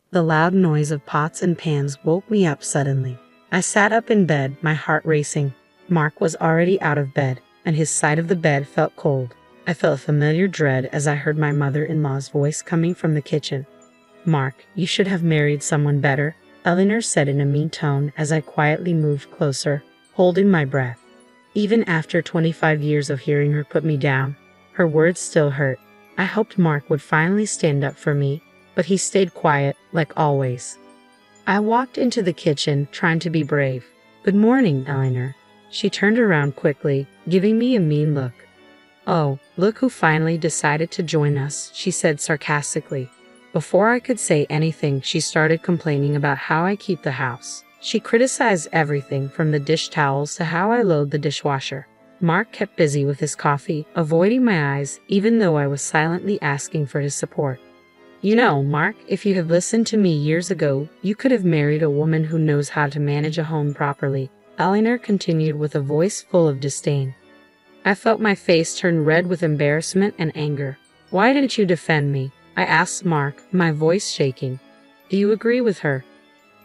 The loud noise of pots and pans woke me up suddenly. I sat up in bed, my heart racing. Mark was already out of bed, and his side of the bed felt cold. I felt a familiar dread as I heard my mother-in-law's voice coming from the kitchen. "Mark, you should have married someone better," Eleanor said in a mean tone as I quietly moved closer, holding my breath. Even after 25 years of hearing her put me down, her words still hurt. I hoped Mark would finally stand up for me, but he stayed quiet, like always. I walked into the kitchen, trying to be brave. "Good morning, Eleanor." She turned around quickly, giving me a mean look. "Oh, look who finally decided to join us," she said sarcastically. Before I could say anything, she started complaining about how I keep the house. She criticized everything from the dish towels to how I load the dishwasher. Mark kept busy with his coffee, avoiding my eyes, even though I was silently asking for his support. "You know, Mark, if you had listened to me years ago, you could have married a woman who knows how to manage a home properly," Eleanor continued with a voice full of disdain. I felt my face turn red with embarrassment and anger. "Why didn't you defend me?" I asked Mark, my voice shaking. "Do you agree with her?"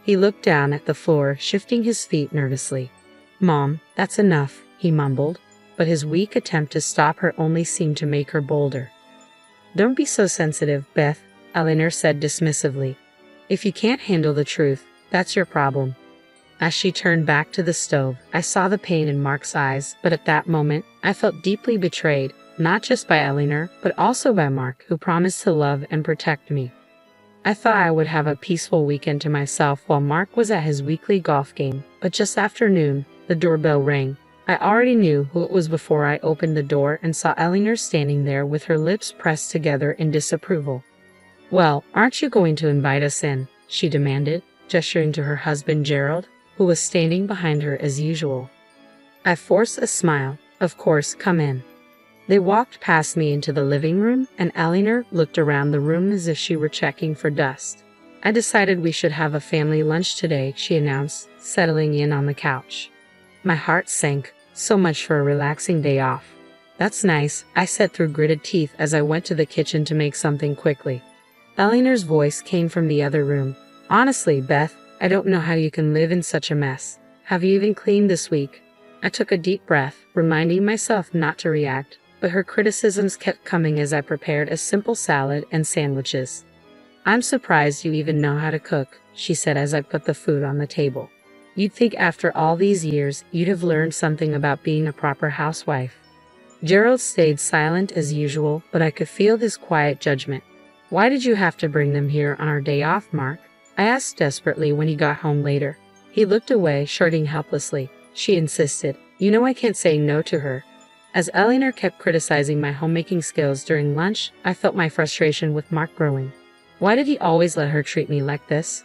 He looked down at the floor, shifting his feet nervously. "Mom, that's enough," he mumbled, but his weak attempt to stop her only seemed to make her bolder. "Don't be so sensitive, Beth," Eleanor said dismissively. "If you can't handle the truth, that's your problem." As she turned back to the stove, I saw the pain in Mark's eyes, but at that moment, I felt deeply betrayed, not just by Eleanor, but also by Mark, who promised to love and protect me. I thought I would have a peaceful weekend to myself while Mark was at his weekly golf game, but just after noon, the doorbell rang. I already knew who it was before I opened the door and saw Eleanor standing there with her lips pressed together in disapproval. "Well, aren't you going to invite us in?" she demanded, gesturing to her husband Gerald, who was standing behind her as usual. I forced a smile. "Of course, come in." They walked past me into the living room, and Eleanor looked around the room as if she were checking for dust. "I decided we should have a family lunch today," she announced, settling in on the couch. My heart sank. So much for a relaxing day off. "That's nice," I said through gritted teeth as I went to the kitchen to make something quickly. Eleanor's voice came from the other room. "Honestly, Beth, I don't know how you can live in such a mess. Have you even cleaned this week?" I took a deep breath, reminding myself not to react, but her criticisms kept coming as I prepared a simple salad and sandwiches. "I'm surprised you even know how to cook," she said as I put the food on the table. "You'd think after all these years, you'd have learned something about being a proper housewife." Gerald stayed silent as usual, but I could feel his quiet judgment. "Why did you have to bring them here on our day off, Mark?" I asked desperately when he got home later. He looked away, shrugging helplessly. She insisted. "You know I can't say no to her." As Eleanor kept criticizing my homemaking skills during lunch, I felt my frustration with Mark growing. Why did he always let her treat me like this?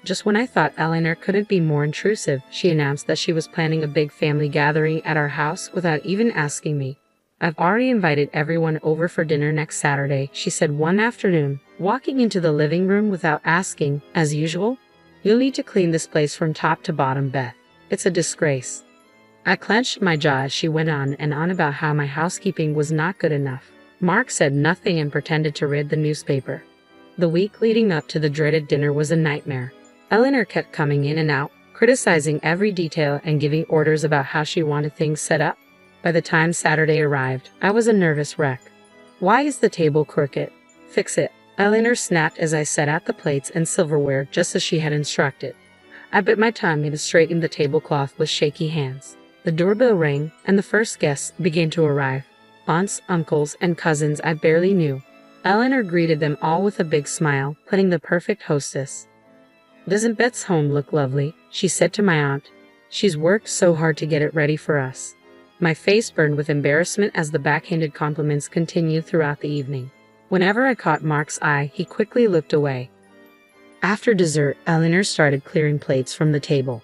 Just when I thought Eleanor couldn't be more intrusive, she announced that she was planning a big family gathering at our house without even asking me. "I've already invited everyone over for dinner next Saturday," she said one afternoon, walking into the living room without asking, as usual. "You'll need to clean this place from top to bottom, Beth. It's a disgrace." I clenched my jaw as she went on and on about how my housekeeping was not good enough. Mark said nothing and pretended to read the newspaper. The week leading up to the dreaded dinner was a nightmare. Eleanor kept coming in and out, criticizing every detail and giving orders about how she wanted things set up. By the time Saturday arrived, I was a nervous wreck. "Why is the table crooked? Fix it," Eleanor snapped as I set out the plates and silverware just as she had instructed. I bit my tongue and straightened the tablecloth with shaky hands. The doorbell rang, and the first guests began to arrive. Aunts, uncles, and cousins I barely knew. Eleanor greeted them all with a big smile, playing the perfect hostess. "Doesn't Beth's home look lovely?" she said to my aunt. "She's worked so hard to get it ready for us." My face burned with embarrassment as the backhanded compliments continued throughout the evening. Whenever I caught Mark's eye, he quickly looked away. After dessert, Eleanor started clearing plates from the table.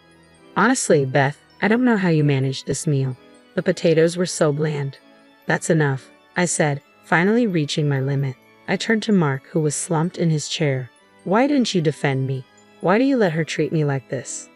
"Honestly, Beth, I don't know how you managed this meal. The potatoes were so bland." "That's enough," I said, finally reaching my limit. I turned to Mark, who was slumped in his chair. "Why didn't you defend me? Why do you let her treat me like this?"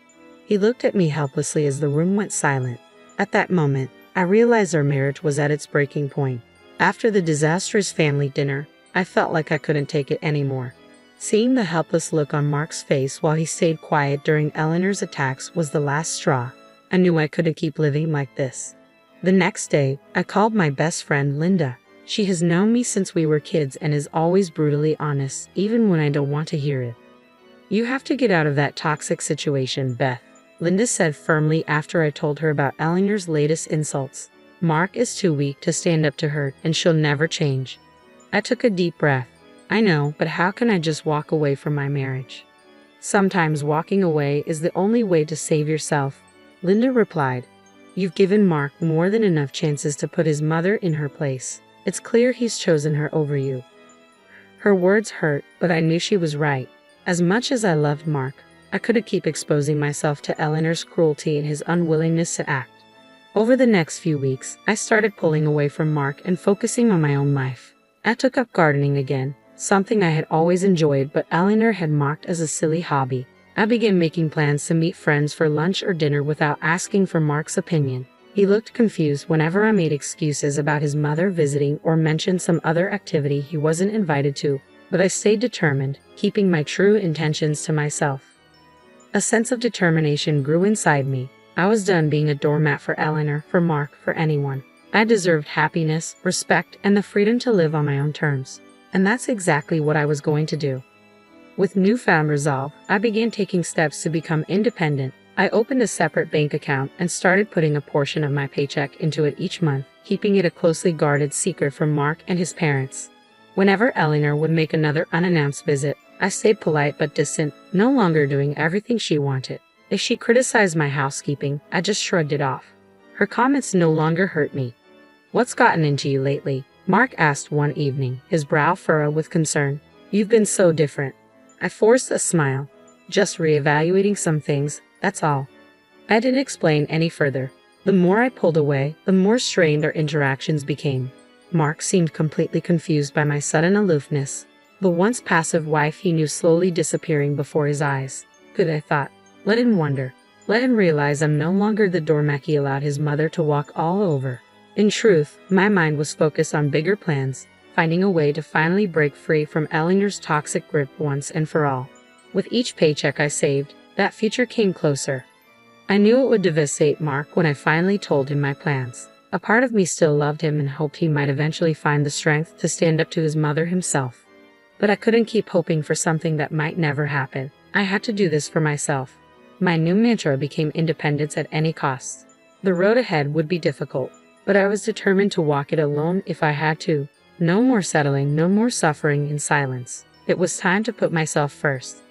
He looked at me helplessly as the room went silent. At that moment, I realized our marriage was at its breaking point. After the disastrous family dinner, I felt like I couldn't take it anymore. Seeing the helpless look on Mark's face while he stayed quiet during Eleanor's attacks was the last straw. I knew I couldn't keep living like this. The next day, I called my best friend Linda. She has known me since we were kids and is always brutally honest, even when I don't want to hear it. "You have to get out of that toxic situation, Beth," Linda said firmly after I told her about Eleanor's latest insults. "Mark is too weak to stand up to her, and she'll never change." I took a deep breath. "I know, but how can I just walk away from my marriage?" "Sometimes walking away is the only way to save yourself," Linda replied. "You've given Mark more than enough chances to put his mother in her place. It's clear he's chosen her over you." Her words hurt, but I knew she was right. As much as I loved Mark, I couldn't keep exposing myself to Eleanor's cruelty and his unwillingness to act. Over the next few weeks, I started pulling away from Mark and focusing on my own life. I took up gardening again, something I had always enjoyed but Eleanor had mocked as a silly hobby. I began making plans to meet friends for lunch or dinner without asking for Mark's opinion. He looked confused whenever I made excuses about his mother visiting or mentioned some other activity he wasn't invited to, but I stayed determined, keeping my true intentions to myself. A sense of determination grew inside me. I was done being a doormat for Eleanor, for Mark, for anyone. I deserved happiness, respect, and the freedom to live on my own terms. And that's exactly what I was going to do. With newfound resolve, I began taking steps to become independent. I opened a separate bank account and started putting a portion of my paycheck into it each month, keeping it a closely guarded secret from Mark and his parents. Whenever Eleanor would make another unannounced visit, I stayed polite but distant, no longer doing everything she wanted. If she criticized my housekeeping, I just shrugged it off. Her comments no longer hurt me. "What's gotten into you lately?" Mark asked one evening, his brow furrowed with concern. "You've been so different." I forced a smile. "Just reevaluating some things, that's all." I didn't explain any further. The more I pulled away, the more strained our interactions became. Mark seemed completely confused by my sudden aloofness. The once passive wife he knew slowly disappearing before his eyes. Good, I thought. Let him wonder. Let him realize I'm no longer the doormat he allowed his mother to walk all over. In truth, my mind was focused on bigger plans, finding a way to finally break free from Eleanor's toxic grip once and for all. With each paycheck I saved, that future came closer. I knew it would devastate Mark when I finally told him my plans. A part of me still loved him and hoped he might eventually find the strength to stand up to his mother himself. But I couldn't keep hoping for something that might never happen. I had to do this for myself. My new mantra became independence at any cost. The road ahead would be difficult, but I was determined to walk it alone if I had to. No more settling, no more suffering in silence. It was time to put myself first.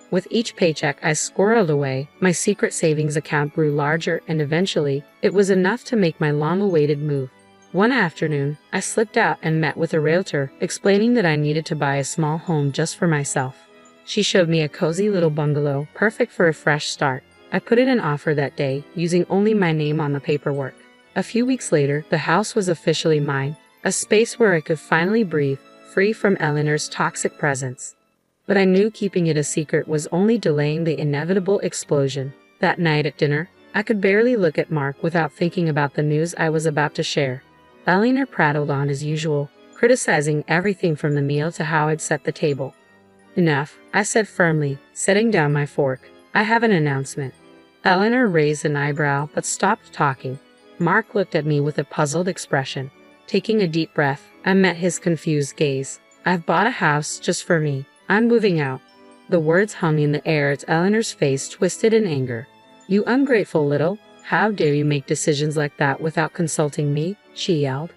With each paycheck I squirreled away, my secret savings account grew larger and eventually, it was enough to make my long-awaited move. One afternoon, I slipped out and met with a realtor, explaining that I needed to buy a small home just for myself. She showed me a cozy little bungalow, perfect for a fresh start. I put in an offer that day, using only my name on the paperwork. A few weeks later, the house was officially mine, a space where I could finally breathe, free from Eleanor's toxic presence. But I knew keeping it a secret was only delaying the inevitable explosion. That night at dinner, I could barely look at Mark without thinking about the news I was about to share. Eleanor prattled on as usual, criticizing everything from the meal to how I'd set the table. "Enough," I said firmly, setting down my fork. "I have an announcement." Eleanor raised an eyebrow but stopped talking. Mark looked at me with a puzzled expression. Taking a deep breath, I met his confused gaze. "I've bought a house just for me. I'm moving out." The words hung in the air as Eleanor's face twisted in anger. "You ungrateful little, how dare you make decisions like that without consulting me?" she yelled.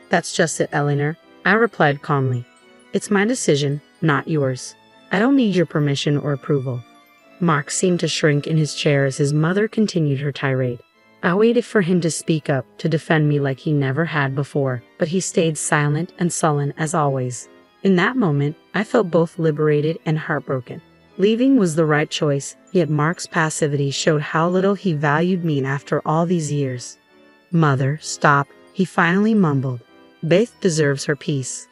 "That's just it, Eleanor," I replied calmly. "It's my decision, not yours. I don't need your permission or approval." Mark seemed to shrink in his chair as his mother continued her tirade. I waited for him to speak up, to defend me like he never had before, but he stayed silent and sullen as always. In that moment, I felt both liberated and heartbroken. Leaving was the right choice, yet Mark's passivity showed how little he valued me after all these years. "Mother, stop," he finally mumbled. "Beth deserves her peace."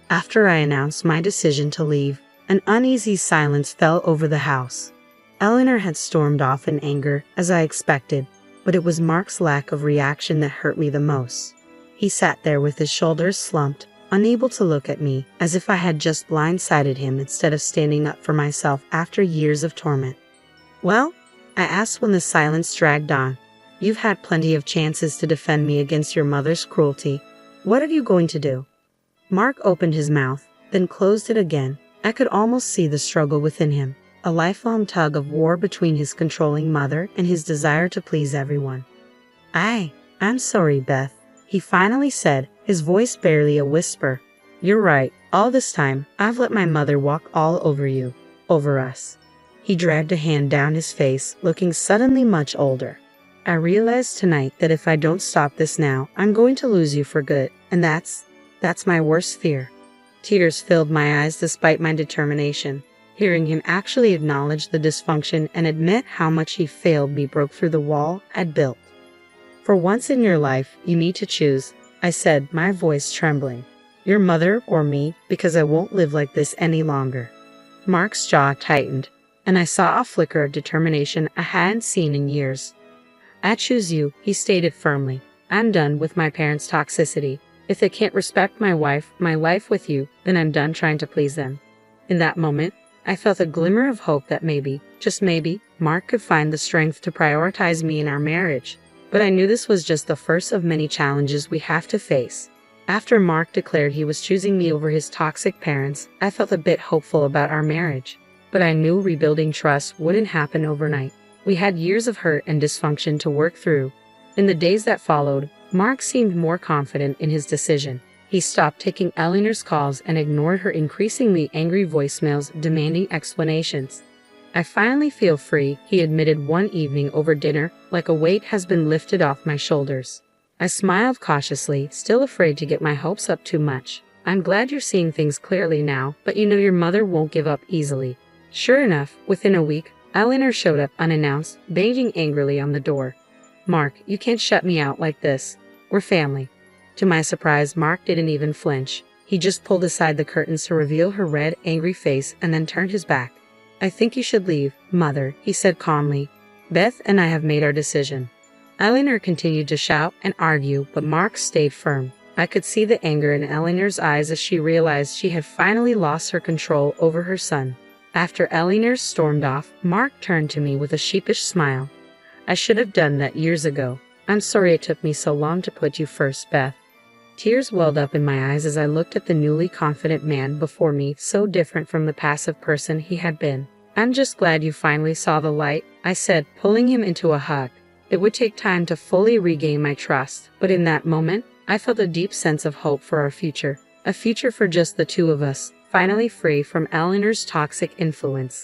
After I announced my decision to leave, an uneasy silence fell over the house. Eleanor had stormed off in anger, as I expected, but it was Mark's lack of reaction that hurt me the most. He sat there with his shoulders slumped, unable to look at me, as if I had just blindsided him instead of standing up for myself after years of torment. "Well?" I asked when the silence dragged on. "You've had plenty of chances to defend me against your mother's cruelty. What are you going to do?" Mark opened his mouth, then closed it again. I could almost see the struggle within him, a lifelong tug of war between his controlling mother and his desire to please everyone. I'm sorry, Beth," he finally said, his voice barely a whisper. "You're right. All this time, I've let my mother walk all over you, over us." He dragged a hand down his face, looking suddenly much older. "I realized tonight that if I don't stop this now, I'm going to lose you for good, and that's my worst fear." Tears filled my eyes despite my determination. Hearing him actually acknowledge the dysfunction and admit how much he failed me broke through the wall I'd built. "For once in your life, you need to choose," I said, my voice trembling. "Your mother or me, because I won't live like this any longer." Mark's jaw tightened, and I saw a flicker of determination I hadn't seen in years. "I choose you," he stated firmly. "I'm done with my parents' toxicity. If they can't respect my life with you, then I'm done trying to please them." In that moment, I felt a glimmer of hope that maybe, just maybe, Mark could find the strength to prioritize me in our marriage. But I knew this was just the first of many challenges we have to face. After Mark declared he was choosing me over his toxic parents, I felt a bit hopeful about our marriage. But I knew rebuilding trust wouldn't happen overnight. We had years of hurt and dysfunction to work through. In the days that followed, Mark seemed more confident in his decision. He stopped taking Eleanor's calls and ignored her increasingly angry voicemails demanding explanations. "I finally feel free," he admitted one evening over dinner, "like a weight has been lifted off my shoulders." I smiled cautiously, still afraid to get my hopes up too much. "I'm glad you're seeing things clearly now, but you know your mother won't give up easily." Sure enough, within a week, Eleanor showed up unannounced, banging angrily on the door. "Mark, you can't shut me out like this. We're family." To my surprise, Mark didn't even flinch. He just pulled aside the curtains to reveal her red, angry face and then turned his back. "I think you should leave, Mother," he said calmly. "Beth and I have made our decision." Eleanor continued to shout and argue, but Mark stayed firm. I could see the anger in Eleanor's eyes as she realized she had finally lost her control over her son. After Eleanor stormed off, Mark turned to me with a sheepish smile. "I should have done that years ago. I'm sorry it took me so long to put you first, Beth." Tears welled up in my eyes as I looked at the newly confident man before me, so different from the passive person he had been. "I'm just glad you finally saw the light," I said, pulling him into a hug. It would take time to fully regain my trust, but in that moment, I felt a deep sense of hope for our future. A future for just the two of us, finally free from Eleanor's toxic influence.